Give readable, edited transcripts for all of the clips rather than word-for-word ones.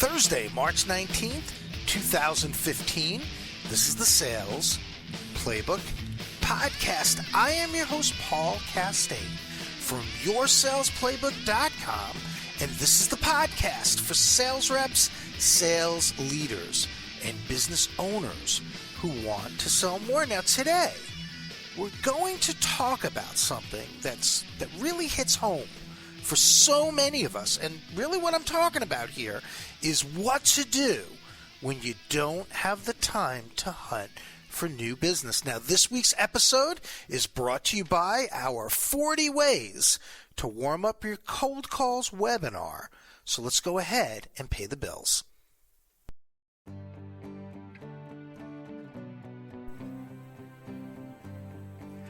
Thursday, March 19th, 2015. This is the Sales Playbook podcast. I am your host, Paul Castaigne from yoursalesplaybook.com, and this is the podcast for sales reps, sales leaders, and business owners who want to sell more. Now today, we're going to talk about something that really hits home for so many of us. And really what I'm talking about here is what to do when you don't have the time to hunt for new business. Now, this week's episode is brought to you by our 40 Ways to Warm Up Your Cold Calls webinar. So let's go ahead and pay the bills.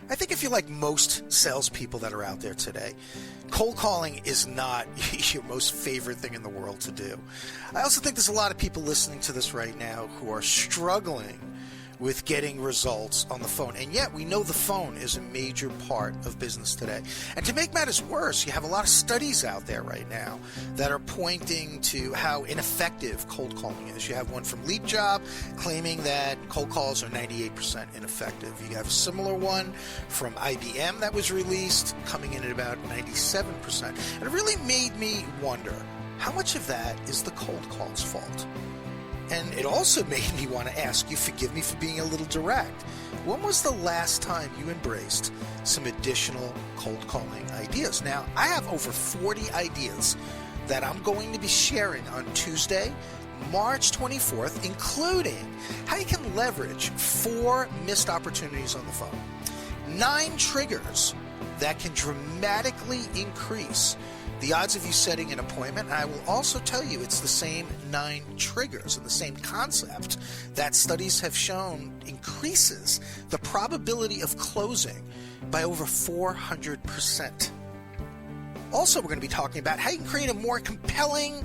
I think if you're like most salespeople that are out there today, cold calling is not your most favorite thing in the world to do. I also think there's a lot of people listening to this right now who are struggling with getting results on the phone. And yet we know the phone is a major part of business today. And to make matters worse, you have a lot of studies out there right now that are pointing to how ineffective cold calling is. You have one from Leap Job claiming that cold calls are 98% ineffective. You have a similar one from IBM that was released coming in at about 97%. And it really made me wonder, how much of that is the cold call's fault? And it also made me want to ask you, forgive me for being a little direct, when was the last time you embraced some additional cold calling ideas? Now, I have over 40 ideas that I'm going to be sharing on Tuesday, March 24th, including how you can leverage 4 missed opportunities on the phone, 9 triggers that can dramatically increase the odds of you setting an appointment. And I will also tell you it's the same 9 triggers and the same concept that studies have shown increases the probability of closing by over 400%. Also, we're going to be talking about how you can create a more compelling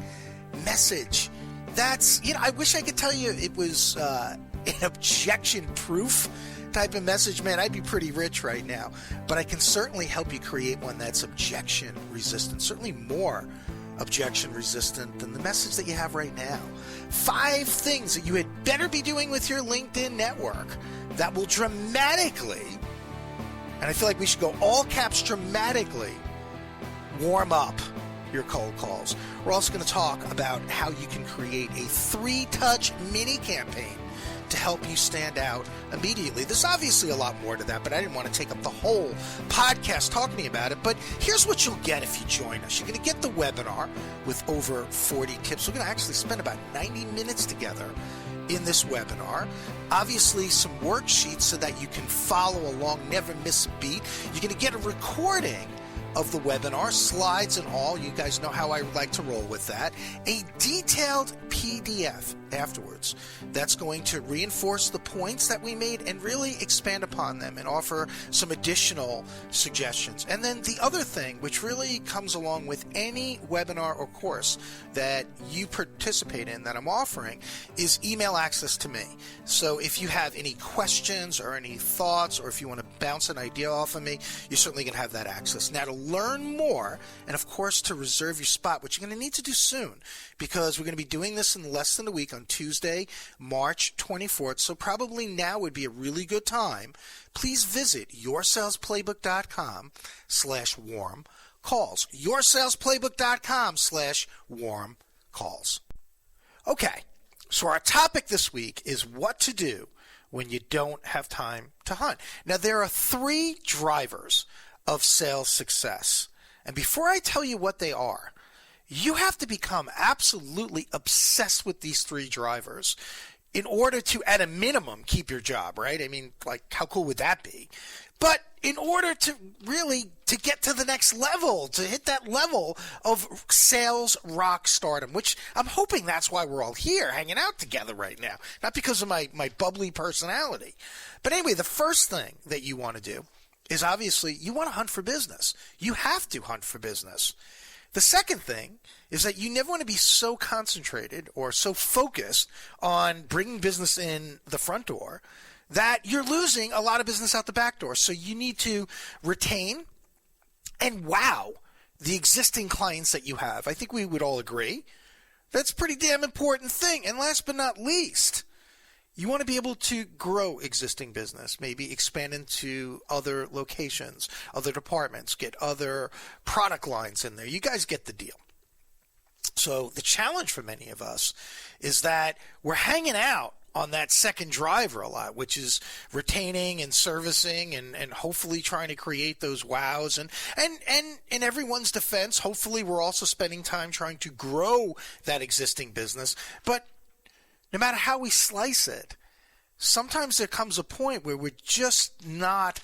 message. That's, I wish I could tell you it was an objection-proof type of message. Man, I'd be pretty rich right now, but I can certainly help you create one that's objection resistant, certainly more objection resistant than the message that you have right now. 5 things that you had better be doing with your LinkedIn network that will dramatically, and I feel like we should go all caps, dramatically warm up your cold calls. We're also going to talk about how you can create a 3-touch mini campaign to help you stand out immediately. There's obviously a lot more to that, but I didn't want to take up the whole podcast talking to you about it. But here's what you'll get if you join us. You're going to get the webinar with over 40 tips. We're going to actually spend about 90 minutes together in this webinar. Obviously, some worksheets so that you can follow along, never miss a beat. You're going to get a recording of the webinar, slides and all. You guys know how I like to roll with that. A detailed PDF afterwards that's going to reinforce the points that we made and really expand upon them and offer some additional suggestions. And then the other thing, which really comes along with any webinar or course that you participate in that I'm offering, is email access to me. So if you have any questions or any thoughts, or if you want to bounce an idea off of me, you're certainly going to have that access. Now, to learn more, and of course to reserve your spot, which you're going to need to do soon, because we're going to be doing this in less than a week on Tuesday, March 24th. So probably now would be a really good time. Please visit yoursalesplaybook.com/warm calls. yoursalesplaybook.com/warm calls. Okay, so our topic this week is what to do when you don't have time to hunt. Now, there are 3 drivers of sales success. And before I tell you what they are, you have to become absolutely obsessed with these 3 drivers in order to, at a minimum, keep your job, right? I mean, like, how cool would that be? But in order to really to get to the next level, to hit that level of sales rock stardom, which I'm hoping that's why we're all here hanging out together right now, not because of my bubbly personality. But anyway, the first thing that you want to do is obviously you want to hunt for business. You have to hunt for business. The second thing is that you never want to be so concentrated or so focused on bringing business in the front door that you're losing a lot of business out the back door. So you need to retain and wow the existing clients that you have. I think we would all agree That's a pretty damn important thing. And last but not least, you want to be able to grow existing business, maybe expand into other locations, other departments, get other product lines in there. You guys get the deal. So the challenge for many of us is that we're hanging out on that second driver a lot, which is retaining and servicing and hopefully trying to create those wows. And in everyone's defense, hopefully we're also spending time trying to grow that existing business. But no matter how we slice it, sometimes there comes a point where we're just not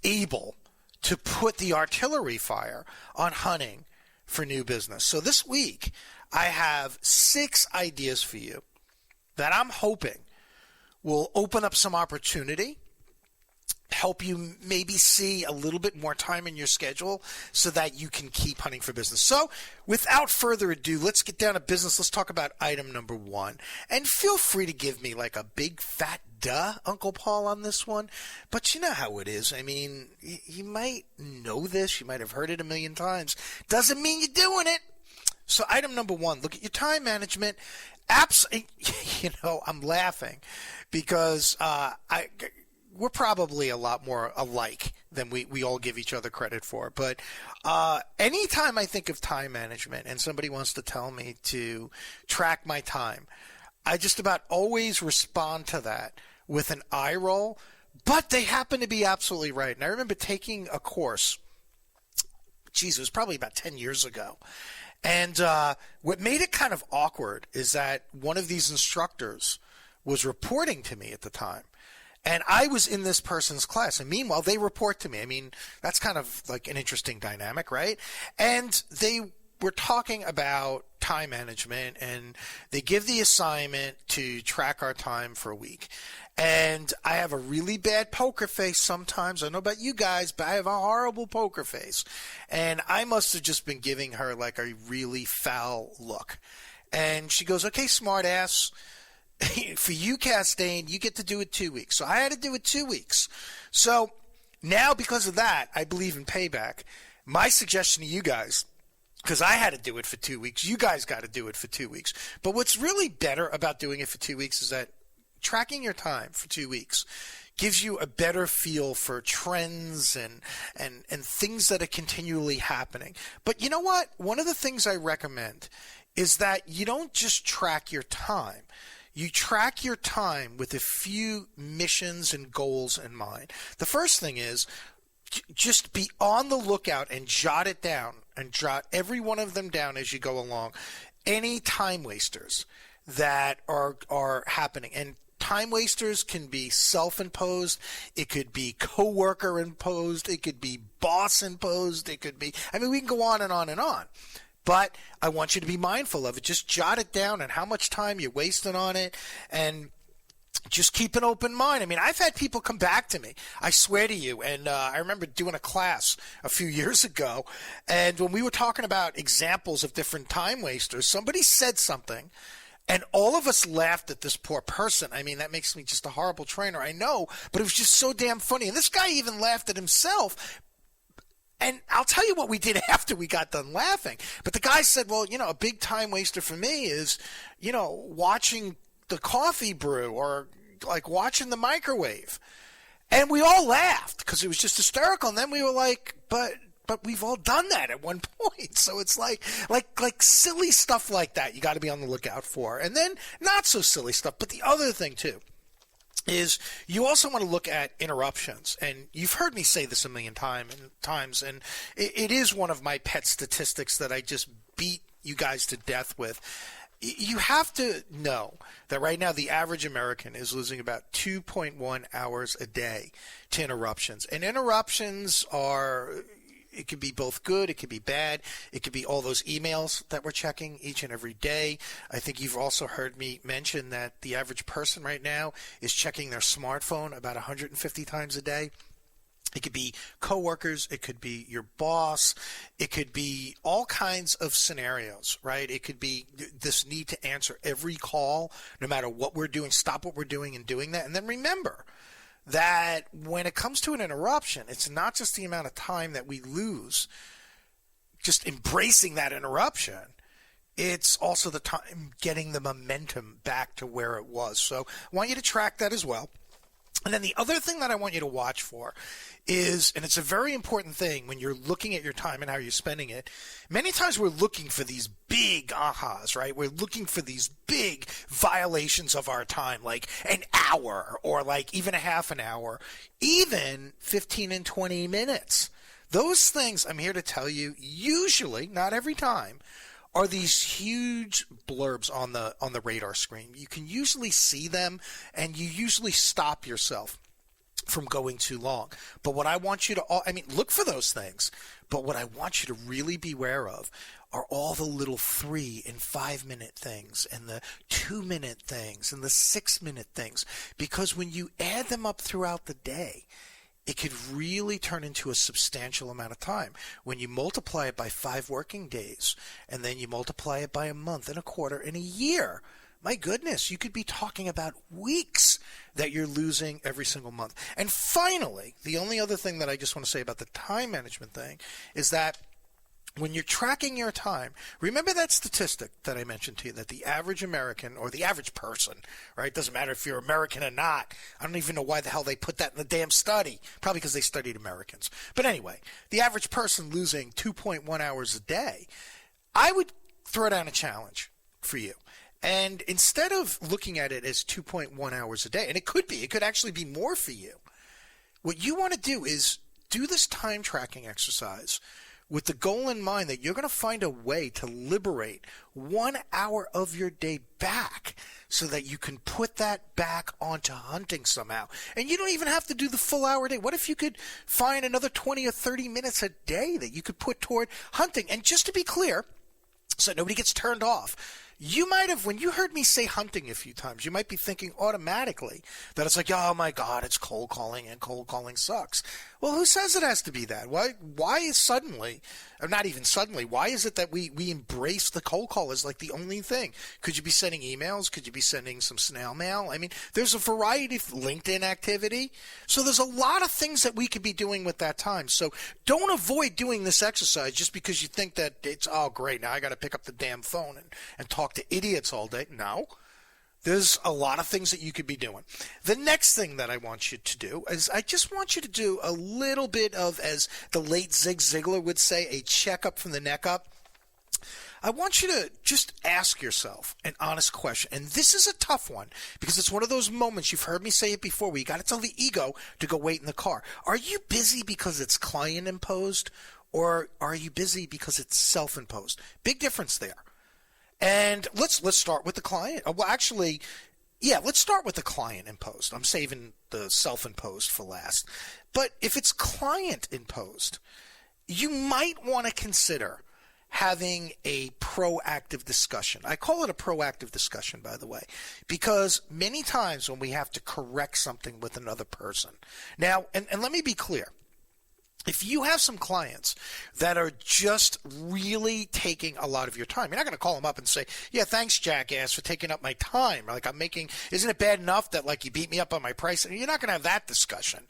able to put the artillery fire on hunting for new business. So this week, I have 6 ideas for you that I'm hoping will open up some opportunity, help you maybe see a little bit more time in your schedule so that you can keep hunting for business. So without further ado, let's get down to business. Let's talk about item number 1. And feel free to give me like a big fat duh, Uncle Paul, on this one. But you know how it is. I mean, you might know this. You might have heard it a million times. Doesn't mean you're doing it. So item number 1, look at your time management. I'm laughing because we're probably a lot more alike than we all give each other credit for. But anytime I think of time management and somebody wants to tell me to track my time, I just about always respond to that with an eye roll, but they happen to be absolutely right. And I remember taking a course, it was probably about 10 years ago. And what made it kind of awkward is that one of these instructors was reporting to me at the time. And I was in this person's class. And meanwhile, they report to me. I mean, that's kind of like an interesting dynamic, right? And they were talking about time management, and they give the assignment to track our time for a week. And I have a really bad poker face sometimes. I don't know about you guys, but I have a horrible poker face. And I must have just been giving her like a really foul look. And she goes, okay, smart ass, for you, Castaigne, you get to do it 2 weeks. So I had to do it 2 weeks. So now because of that, I believe in payback. My suggestion to you guys, because I had to do it for 2 weeks, you guys got to do it for 2 weeks. But what's really better about doing it for 2 weeks is that tracking your time for 2 weeks gives you a better feel for trends and things that are continually happening. But you know what? One of the things I recommend is that you don't just track your time. You track your time with a few missions and goals in mind. The first thing is just be on the lookout and jot it down and jot every one of them down as you go along. Any time wasters that are happening. And time wasters can be self-imposed. It could be coworker imposed. It could be boss imposed. It could be, we can go on and on and on. But I want you to be mindful of it. Just jot it down and how much time you're wasting on it, and just keep an open mind. I've had people come back to me, I swear to you, and I remember doing a class a few years ago, and when we were talking about examples of different time wasters, somebody said something, and all of us laughed at this poor person. That makes me just a horrible trainer, I know, but it was just so damn funny. And this guy even laughed at himself. And I'll tell you what we did after we got done laughing. But the guy said, well, a big time waster for me is, watching the coffee brew or like watching the microwave. And we all laughed because it was just hysterical. And then we were like, but we've all done that at one point. So it's like silly stuff like that you got to be on the lookout for. And then not so silly stuff. But the other thing, too, is you also want to look at interruptions. And you've heard me say this a million times, and it is one of my pet statistics that I just beat you guys to death with. You have to know that right now the average American is losing about 2.1 hours a day to interruptions. And interruptions are, it could be both good, it could be bad, it could be all those emails that we're checking each and every day. I think you've also heard me mention that the average person right now is checking their smartphone about 150 times a day. It could be coworkers, it could be your boss, it could be all kinds of scenarios, right? It could be this need to answer every call, no matter what we're doing, stop what we're doing and doing that. And then remember that when it comes to an interruption, it's not just the amount of time that we lose just embracing that interruption. it's also the time getting the momentum back to where it was. So I want you to track that as well. And then the other thing that I want you to watch for is, and it's a very important thing when you're looking at your time and how you're spending it, many times we're looking for these big ahas, right? We're looking for these big violations of our time, like an hour or like even a half an hour, even 15 and 20 minutes. Those things, I'm here to tell you, usually, not every time, are these huge blurbs on the radar screen. You can usually see them, and you usually stop yourself from going too long. But what I want you to, look for those things. But what I want you to really be aware of are all the little 3 and 5 minute things and the 2 minute things and the 6 minute things. Because when you add them up throughout the day, it could really turn into a substantial amount of time. When you multiply it by 5 working days, and then you multiply it by a month and a quarter and a year, my goodness, you could be talking about weeks that you're losing every single month. And finally, the only other thing that I just want to say about the time management thing is that when you're tracking your time, remember that statistic that I mentioned to you, that the average American or the average person, right? Doesn't matter if you're American or not. I don't even know why the hell they put that in the damn study. Probably because they studied Americans. But anyway, the average person losing 2.1 hours a day, I would throw down a challenge for you. And instead of looking at it as 2.1 hours a day, and it could actually be more for you, what you want to do is do this time tracking exercise with the goal in mind that you're going to find a way to liberate 1 hour of your day back so that you can put that back onto hunting somehow. And you don't even have to do the full hour a day. What if you could find another 20 or 30 minutes a day that you could put toward hunting? And just to be clear, so nobody gets turned off, you might have, when you heard me say hunting a few times, you might be thinking automatically that it's like, oh my God, it's cold calling and cold calling sucks. Well, who says it has to be that? Why is suddenly, or not even suddenly, why is it that we embrace the cold call as like the only thing? Could you be sending emails? Could you be sending some snail mail? I mean, there's a variety of LinkedIn activity. So there's a lot of things that we could be doing with that time. So don't avoid doing this exercise just because you think that it's, oh great, now I got to pick up the damn phone and talk to idiots all day. No. There's a lot of things that you could be doing. The next thing that I want you to do is I just want you to do a little bit of, as the late Zig Ziglar would say, a checkup from the neck up. I want you to just ask yourself an honest question. And this is a tough one because it's one of those moments, you've heard me say it before, where you got to tell the ego to go wait in the car. Are you busy because it's client imposed, or are you busy because it's self-imposed? Big difference there. And let's start with the client. Well, actually, yeah, let's start with the client imposed. I'm saving the self-imposed for last. But if it's client imposed, you might want to consider having a proactive discussion. I call it a proactive discussion, by the way, because many times when we have to correct something with another person. Now, and let me be clear. If you have some clients that are just really taking a lot of your time, you're not going to call them up and say, yeah, thanks, jackass, for taking up my time. Like isn't it bad enough that like you beat me up on my price? And you're not going to have that discussion.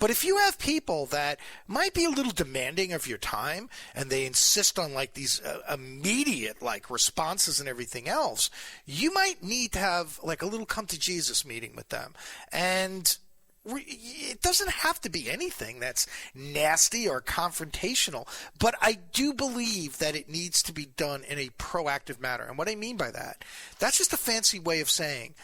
But if you have people that might be a little demanding of your time and they insist on like these immediate like responses and everything else, you might need to have like a little come to Jesus meeting with them. And it doesn't have to be anything that's nasty or confrontational, but I do believe that it needs to be done in a proactive manner. And what I mean by that, that's just a fancy way of saying,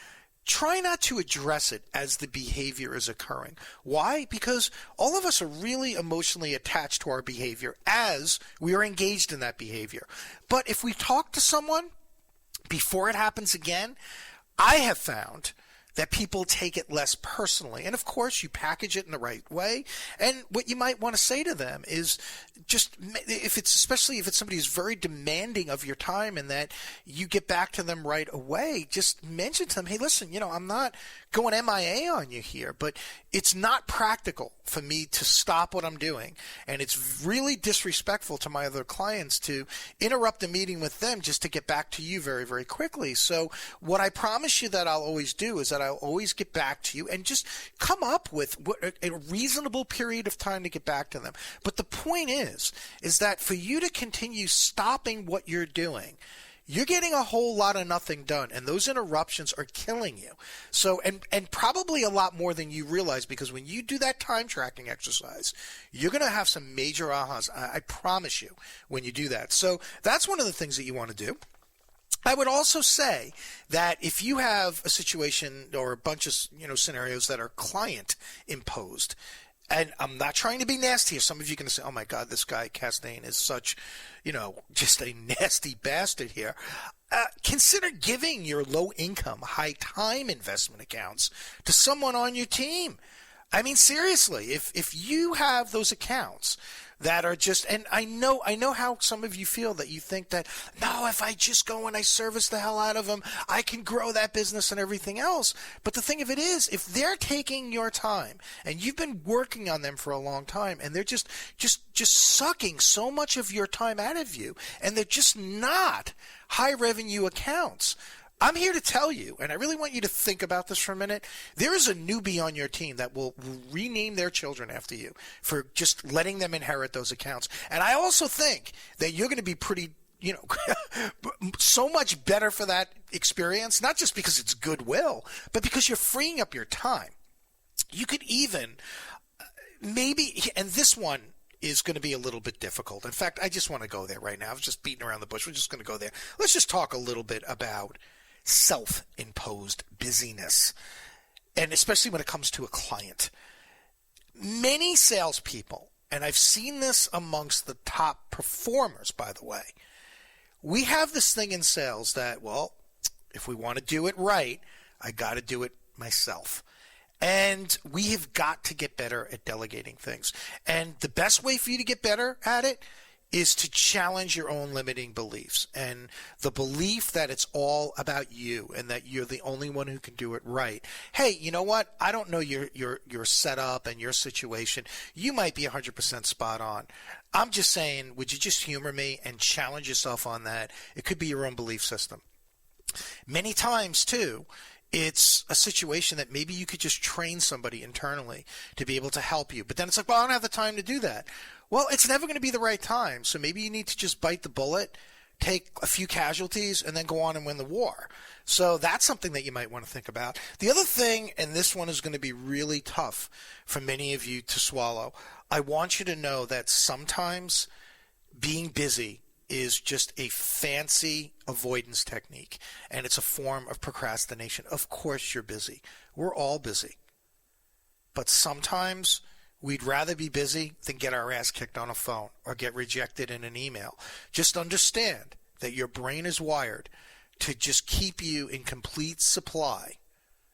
try not to address it as the behavior is occurring. Why? Because all of us are really emotionally attached to our behavior as we are engaged in that behavior. But if we talk to someone before it happens again, I have found that people take it less personally. And of course, you package it in the right way. And what you might want to say to them is just, especially if it's somebody who's very demanding of your time and that you get back to them right away, just mention to them, hey, listen, I'm not going MIA on you here, but it's not practical for me to stop what I'm doing. And it's really disrespectful to my other clients to interrupt the meeting with them just to get back to you very, very quickly. So what I promise you that I'll always do is that I'll always get back to you and just come up with a reasonable period of time to get back to them. But the point is that for you to continue stopping what you're doing, you're getting a whole lot of nothing done, and those interruptions are killing you. So, and probably a lot more than you realize, because when you do that time tracking exercise, you're going to have some major ahas. I promise you when you do that. So that's one of the things that you want to do. I would also say that if you have a situation or a bunch of scenarios that are client imposed, and I'm not trying to be nasty here. Some of you are going to say, oh my God, this guy Castaigne is such, just a nasty bastard here. Consider giving your low income, high time investment accounts to someone on your team. I mean, seriously, if you have those accounts that are just, and I know how some of you feel, that you think that, no, if I just go and I service the hell out of them, I can grow that business and everything else. But the thing of it is, if they're taking your time and you've been working on them for a long time, and they're just sucking so much of your time out of you, and they're just not high revenue accounts, I'm here to tell you, and I really want you to think about this for a minute, there is a newbie on your team that will rename their children after you for just letting them inherit those accounts. And I also think that you're going to be pretty, so much better for that experience, not just because it's goodwill, but because you're freeing up your time. You could even maybe, and this one is going to be a little bit difficult. In fact, I just want to go there right now. I was just beating around the bush. We're just going to go there. Let's just talk a little bit about self-imposed busyness, and especially when it comes to a client. Many salespeople, and I've seen this amongst the top performers, by the way, we have this thing in sales that, well, if we want to do it right, I got to do it myself. And we have got to get better at delegating things. And the best way for you to get better at it is to challenge your own limiting beliefs, and the belief that it's all about you and that you're the only one who can do it right. Hey, you know what? I don't know your setup and your situation. You might be 100% spot on. I'm just saying, would you just humor me and challenge yourself on that? It could be your own belief system. Many times, too, it's a situation that maybe you could just train somebody internally to be able to help you. But then it's like, well, I don't have the time to do that. Well, it's never going to be the right time. So maybe you need to just bite the bullet, take a few casualties, and then go on and win the war. So that's something that you might want to think about. The other thing, and this one is going to be really tough for many of you to swallow, I want you to know that sometimes being busy is just a fancy avoidance technique, and it's a form of procrastination. Of course you're busy. We're all busy. But sometimes we'd rather be busy than get our ass kicked on a phone or get rejected in an email. Just understand that your brain is wired to just keep you in complete supply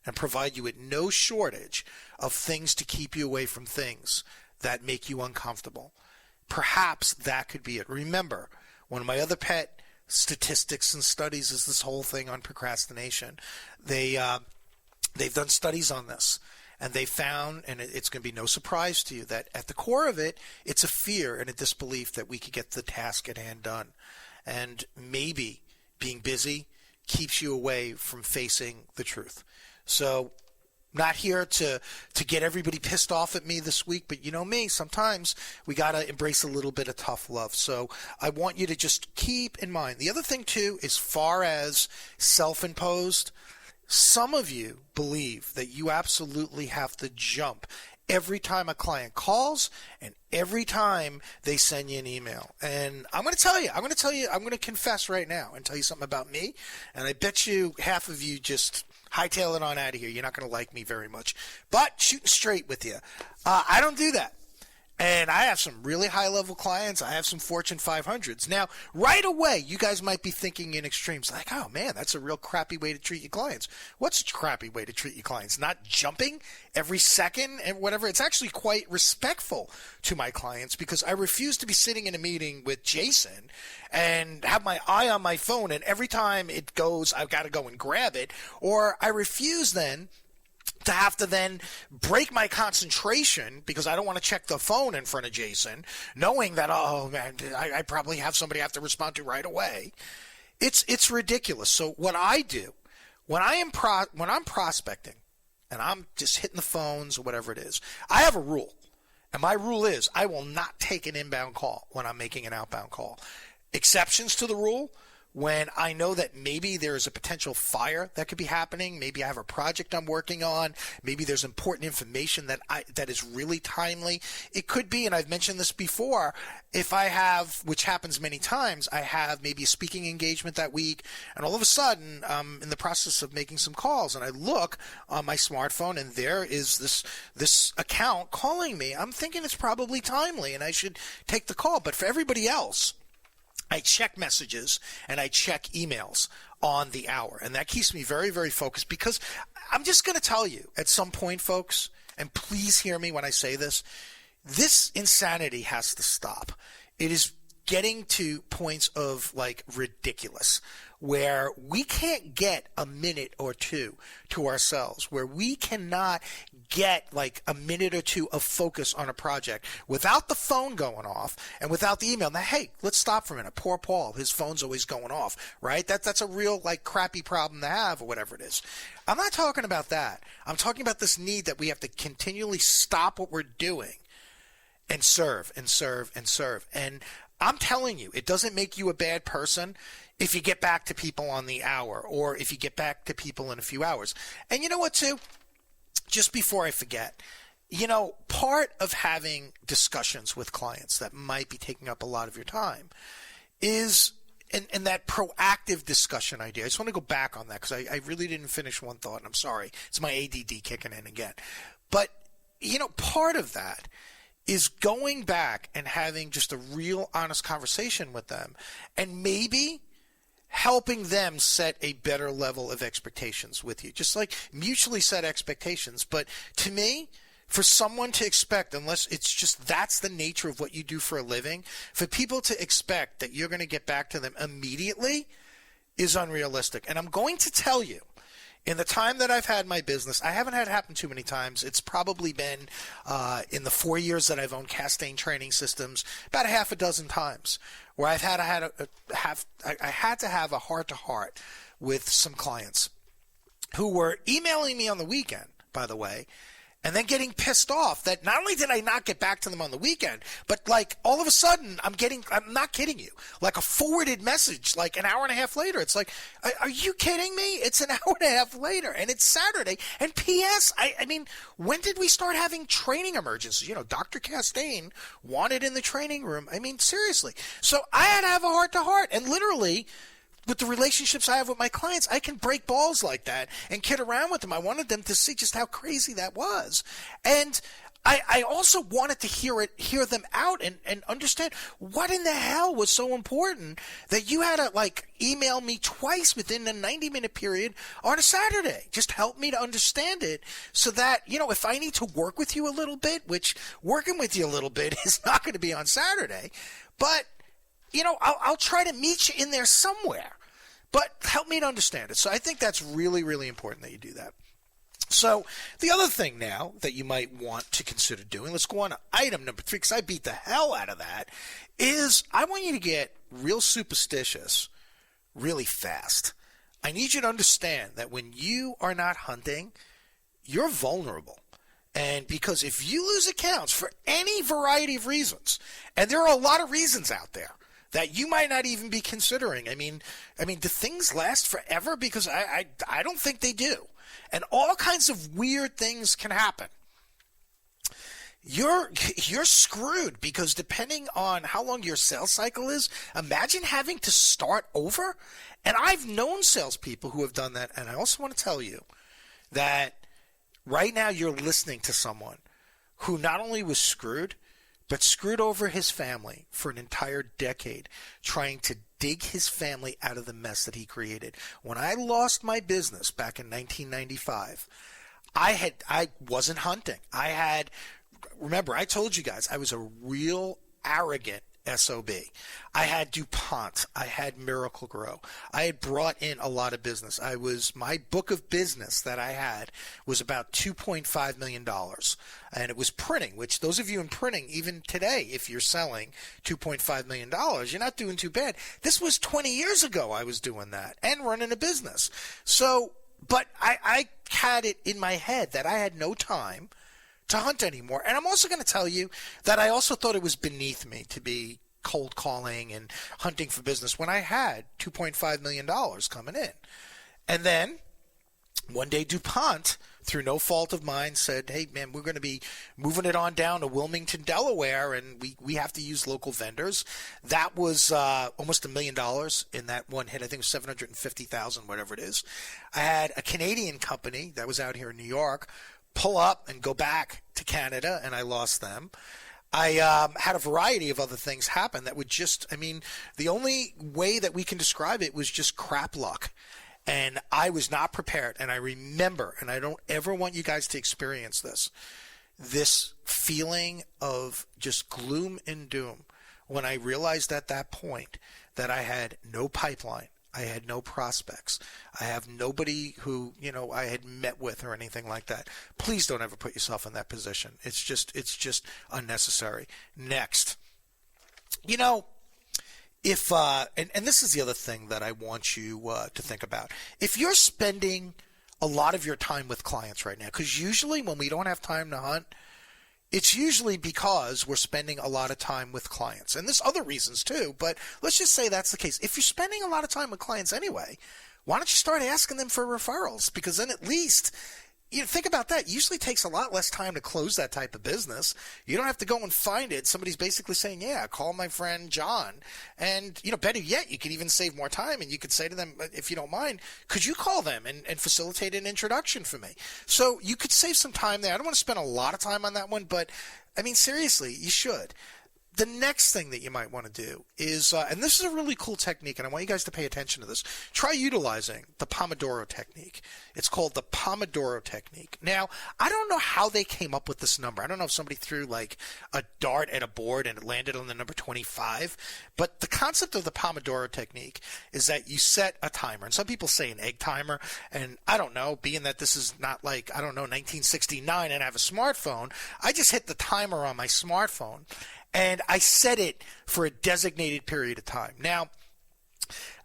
and provide you with no shortage of things to keep you away from things that make you uncomfortable. Perhaps that could be it. Remember, one of my other pet statistics and studies is this whole thing on procrastination. They've done studies on this, and they found, and it's going to be no surprise to you, that at the core of it, it's a fear and a disbelief that we could get the task at hand done. And maybe being busy keeps you away from facing the truth. So, not here to get everybody pissed off at me this week, but you know me, sometimes we got to embrace a little bit of tough love. So I want you to just keep in mind. The other thing, too, as far as self-imposed, some of you believe that you absolutely have to jump every time a client calls and every time they send you an email. And I'm going to confess right now and tell you something about me. And I bet you half of you just hightail it on out of here. You're not going to like me very much. But shooting straight with you, I don't do that. And I have some really high-level clients. I have some Fortune 500s. Now, right away, you guys might be thinking in extremes, like, oh, man, that's a real crappy way to treat your clients. What's a crappy way to treat your clients? Not jumping every second and whatever. It's actually quite respectful to my clients, because I refuse to be sitting in a meeting with Jason and have my eye on my phone, and every time it goes, I've got to go and grab it. Or I refuse then to have to then break my concentration because I don't want to check the phone in front of Jason, knowing that, oh man, I probably have somebody I have to respond to right away. It's ridiculous. So what I do when I'm prospecting and I'm just hitting the phones or whatever it is, I have a rule, and my rule is I will not take an inbound call when I'm making an outbound call. Exceptions to the rule when I know that maybe there's a potential fire that could be happening. Maybe I have a project I'm working on. Maybe there's important information that is really timely. It could be, and I've mentioned this before, if I have, which happens many times, I have maybe a speaking engagement that week, and all of a sudden I'm in the process of making some calls, and I look on my smartphone, and there is this account calling me. I'm thinking it's probably timely, and I should take the call. But for everybody else, I check messages and I check emails on the hour. And that keeps me very, very focused, because I'm just going to tell you at some point, folks, and please hear me when I say this insanity has to stop. It is getting to points of like ridiculous, where we can't get a minute or two to ourselves, where we cannot get like a minute or two of focus on a project without the phone going off and without the email. Now, hey, let's stop for a minute. Poor Paul, his phone's always going off, right? That's a real like crappy problem to have, or whatever it is. I'm not talking about that. I'm talking about this need that we have to continually stop what we're doing and serve and serve and serve. And I'm telling you, it doesn't make you a bad person if you get back to people on the hour, or if you get back to people in a few hours. And you know what, too? Just before I forget, part of having discussions with clients that might be taking up a lot of your time is, and that proactive discussion idea. I just want to go back on that, because I really didn't finish one thought, and I'm sorry. It's my ADD kicking in again. But, part of that is going back and having just a real honest conversation with them, and maybe helping them set a better level of expectations with you. Just like mutually set expectations. But to me, for someone to expect, unless it's just that's the nature of what you do for a living, for people to expect that you're going to get back to them immediately is unrealistic. And I'm going to tell you, in the time that I've had my business, I haven't had it happen too many times. It's probably been, in the 4 years that I've owned Castaigne Training Systems, about a half a dozen times where I had to have a heart-to-heart with some clients who were emailing me on the weekend, by the way, and then getting pissed off that not only did I not get back to them on the weekend, but like all of a sudden I'm not kidding you, like a forwarded message like an hour and a half later. It's like, are you kidding me? It's an hour and a half later and it's Saturday. And P.S. I mean, when did we start having training emergencies? Dr. Castaigne wanted in the training room. I mean, seriously. So I had to have a heart-to-heart, and literally, with the relationships I have with my clients, I can break balls like that and kid around with them. I wanted them to see just how crazy that was. And I also wanted to hear them out and understand what in the hell was so important that you had to like email me twice within a 90-minute period on a Saturday. Just help me to understand it, so that, if I need to work with you a little bit, which working with you a little bit is not going to be on Saturday, but I'll try to meet you in there somewhere, but help me to understand it. So I think that's really, really important that you do that. So the other thing now that you might want to consider doing, let's go on to item number 3, because I beat the hell out of that, is I want you to get real superstitious really fast. I need you to understand that when you are not hunting, you're vulnerable. And because if you lose accounts for any variety of reasons, and there are a lot of reasons out there that you might not even be considering. I mean, do things last forever? Because I don't think they do. And all kinds of weird things can happen. You're screwed, because depending on how long your sales cycle is, imagine having to start over. And I've known salespeople who have done that. And I also want to tell you that right now you're listening to someone who not only was screwed, but screwed over his family for an entire decade, trying to dig his family out of the mess that he created. When I lost my business back in 1995, I wasn't hunting. Remember, I told you guys I was a real arrogant SOB. I had DuPont. I had Miracle-Gro. I had brought in a lot of business. My book of business that I had was about $2.5 million. And it was printing, which those of you in printing, even today, if you're selling $2.5 million, you're not doing too bad. This was 20 years ago I was doing that and running a business. So, but I had it in my head that I had no time to hunt anymore. And I'm also going to tell you that I also thought it was beneath me to be cold calling and hunting for business when I had $2.5 million coming in. And then one day DuPont, through no fault of mine, said, hey, man, we're going to be moving it on down to Wilmington, Delaware, and we have to use local vendors. That was almost $1 million in that one hit. I think it was 750,000, whatever it is. I had a Canadian company that was out here in New York pull up and go back to Canada, and I lost them. I had a variety of other things happen that would just, the only way that we can describe it was just crap luck. And I was not prepared. And I remember, and I don't ever want you guys to experience this feeling of just gloom and doom when I realized at that point that I had no pipeline. I had no prospects. I have nobody who, I had met with or anything like that. Please don't ever put yourself in that position. It's just unnecessary. Next, if and this is the other thing that I want you to think about. If you're spending a lot of your time with clients right now, because usually when we don't have time to hunt, it's usually because we're spending a lot of time with clients. And there's other reasons too, but let's just say that's the case. If you're spending a lot of time with clients anyway, why don't you start asking them for referrals? Because then at least, think about that. It usually takes a lot less time to close that type of business. You don't have to go and find it. Somebody's basically saying, yeah, call my friend John. And, better yet, you could even save more time. And you could say to them, if you don't mind, could you call them and facilitate an introduction for me? So you could save some time there. I don't want to spend a lot of time on that one, but, seriously, you should. The next thing that you might want to do is, and this is a really cool technique, and I want you guys to pay attention to this. Try utilizing the Pomodoro technique. It's called the Pomodoro technique. Now, I don't know how they came up with this number. I don't know if somebody threw like a dart at a board and it landed on the number 25, but the concept of the Pomodoro technique is that you set a timer, and some people say an egg timer, and I don't know, being that this is not like, 1969 and I have a smartphone, I just hit the timer on my smartphone. And I set it for a designated period of time. Now,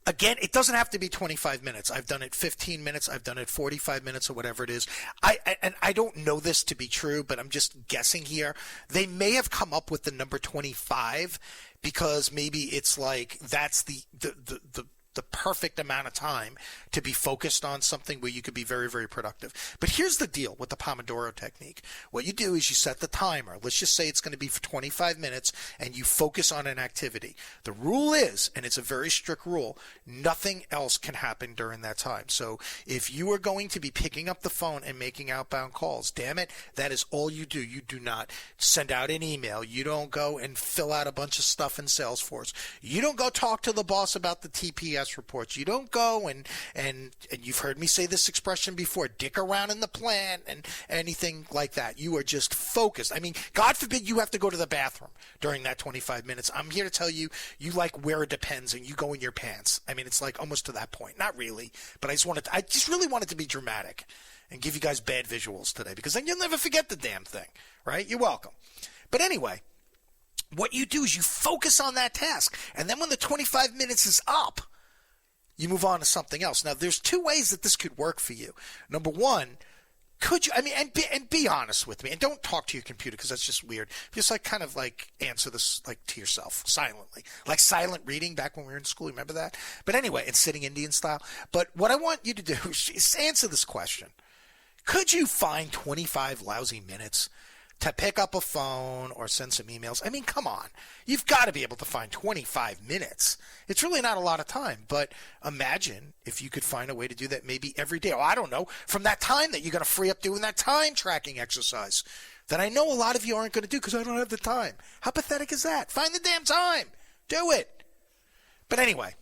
again, it doesn't have to be 25 minutes. I've done it 15 minutes. I've done it 45 minutes or whatever it is. I don't know this to be true, but I'm just guessing here. They may have come up with the number 25 because maybe it's like that's the perfect amount of time to be focused on something where you could be very, very productive. But here's the deal with the Pomodoro technique. What you do is you set the timer. Let's just say it's going to be for 25 minutes and you focus on an activity. The rule is, and it's a very strict rule, nothing else can happen during that time. So if you are going to be picking up the phone and making outbound calls, damn it, that is all you do. You do not send out an email. You don't go and fill out a bunch of stuff in Salesforce. You don't go talk to the boss about the TPS reports. You don't go and you've heard me say this expression before, dick around in the plant and anything like that. You are just focused. God forbid you have to go to the bathroom during that 25 minutes. I'm here to tell you, you like wear a Depends and you go in your pants. It's like almost to that point. Not really, but I just really wanted to be dramatic and give you guys bad visuals today because then you'll never forget the damn thing, right? You're welcome. But anyway, what you do is you focus on that task. And then when the 25 minutes is up, you move on to something else. Now, there's two ways that this could work for you. Number one, could you, and be honest with me, and don't talk to your computer because that's just weird. Just answer this to yourself silently, like silent reading back when we were in school. Remember that? But anyway, and sitting Indian style. But what I want you to do is answer this question. Could you find 25 lousy minutes to pick up a phone or send some emails? Come on. You've got to be able to find 25 minutes. It's really not a lot of time, but imagine if you could find a way to do that maybe every day. I don't know, from that time that you're going to free up doing that time tracking exercise that I know a lot of you aren't going to do because I don't have the time. How pathetic is that? Find the damn time. Do it. But anyway,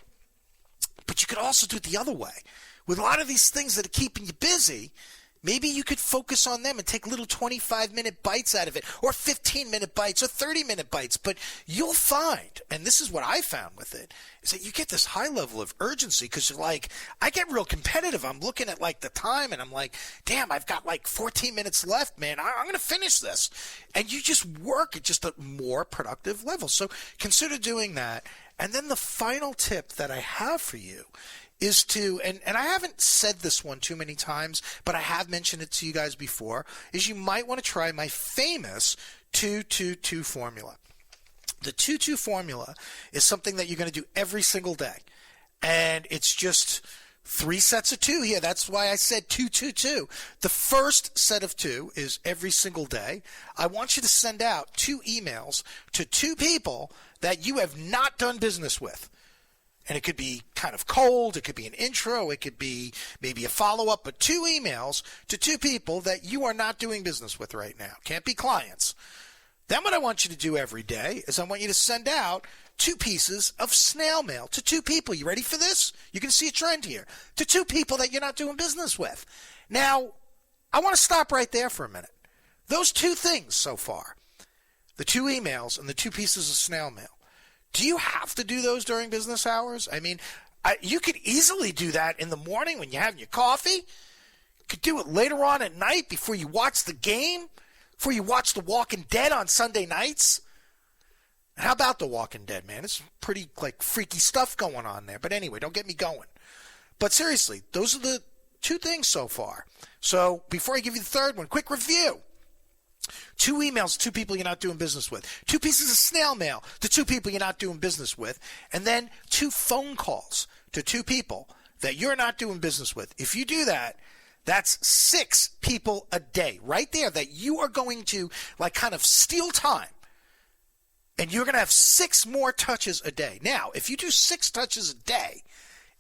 but you could also do it the other way. With a lot of these things that are keeping you busy, maybe you could focus on them and take little 25-minute bites out of it, or 15-minute bites, or 30-minute bites. But you'll find, and this is what I found with it, is that you get this high level of urgency because you're like, I get real competitive. I'm looking at the time, and I'm like, damn, I've got 14 minutes left, man. I'm going to finish this. And you just work at just a more productive level. So consider doing that. And then the final tip that I have for you is to, and I haven't said this one too many times, but I have mentioned it to you guys before, is you might want to try my famous 2-2-2 formula. The 2-2 formula is something that you're going to do every single day. And it's just 3 sets of 2 here. That's why I said 2-2-2. The first set of 2 is every single day. I want you to send out 2 emails to 2 people that you have not done business with. And it could be kind of cold. It could be an intro. It could be maybe a follow-up. But 2 emails to 2 people that you are not doing business with right now. Can't be clients. Then what I want you to do every day is I want you to send out 2 pieces of snail mail to 2 people. You ready for this? You can see a trend here. To 2 people that you're not doing business with. Now, I want to stop right there for a minute. Those 2 things so far, the 2 emails and the 2 pieces of snail mail, do you have to do those during business hours? I mean, you could easily do that in the morning when you're having your coffee. You could do it later on at night before you watch the game, before you watch The Walking Dead on Sunday nights. How about The Walking Dead, man? It's pretty, freaky stuff going on there. But anyway, don't get me going. But seriously, those are the 2 things so far. So before I give you the third one, quick review. 2 emails to 2 people you're not doing business with. 2 pieces of snail mail to 2 people you're not doing business with. And then 2 phone calls to 2 people that you're not doing business with. If you do that, that's 6 people a day right there that you are going to kind of steal time. And you're going to have 6 more touches a day. Now, if you do 6 touches a day,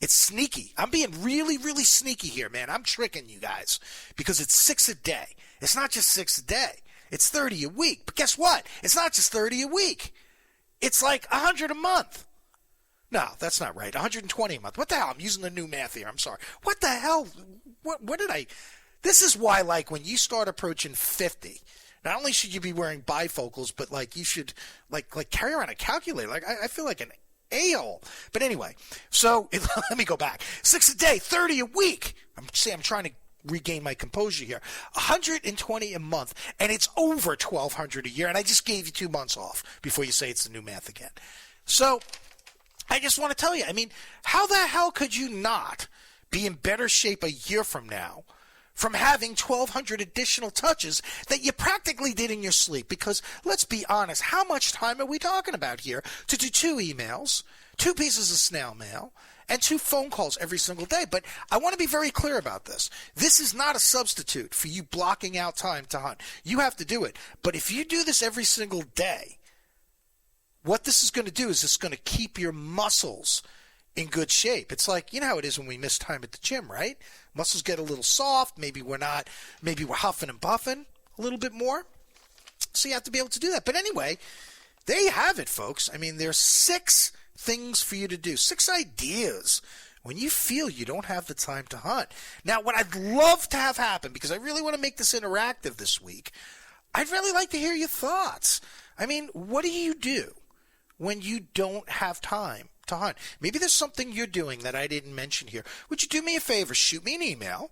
it's sneaky. I'm being really, really sneaky here, man. I'm tricking you guys because it's 6 a day. It's not just 6 a day. It's 30 a week. But guess what? It's not just 30 a week. It's like 100 a month. No, that's not right. 120 a month. What the hell? I'm using the new math here. I'm sorry. What the hell? What did I? This is why, when you start approaching 50, not only should you be wearing bifocals, but you should carry around a calculator. I feel like an a-hole. But anyway, so let me go back. 6 a day, 30 a week. I'm trying to regain my composure here. 120 a month, and it's over 1,200 a year. And I just gave you 2 months off before you say it's the new math again. So I just want to tell you, how the hell could you not be in better shape a year from now from having 1,200 additional touches that you practically did in your sleep? Because let's be honest, how much time are we talking about here to do 2 emails, 2 pieces of snail mail, and 2 phone calls every single day? But I want to be very clear about this. This is not a substitute for you blocking out time to hunt. You have to do it. But if you do this every single day, what this is going to do is it's going to keep your muscles in good shape. It's like, you know how it is when we miss time at the gym, right? Muscles get a little soft. Maybe we're huffing and puffing a little bit more. So you have to be able to do that. But anyway, there you have it, folks. There's 6 things for you to do, 6 ideas when you feel you don't have the time to hunt. Now, what I'd love to have happen, because I really want to make this interactive this week, I'd really like to hear your thoughts. What do you do when you don't have time to hunt? Maybe there's something you're doing that I didn't mention here. Would you do me a favor? Shoot me an email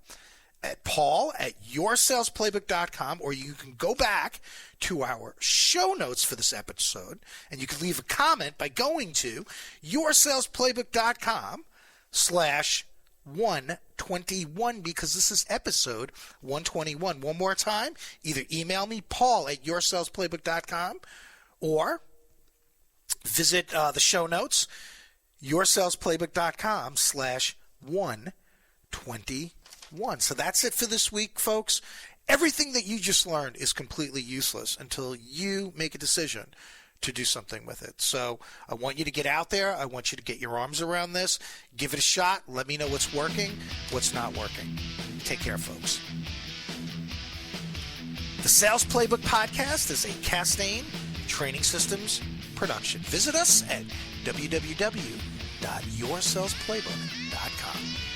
at paul@yoursalesplaybook.com, or you can go back to our show notes for this episode, and you can leave a comment by going to yoursalesplaybook.com/121, because this is episode 121. One more time, either email me, paul@yoursalesplaybook.com, or visit the show notes, yoursalesplaybook.com/121. So that's it for this week, folks. Everything that you just learned is completely useless until you make a decision to do something with it. So I want you to get out there. I want you to get your arms around this. Give it a shot. Let me know what's working, what's not working. Take care, folks. The Sales Playbook Podcast is a Castaigne Training Systems production. Visit us at www.yoursalesplaybook.com.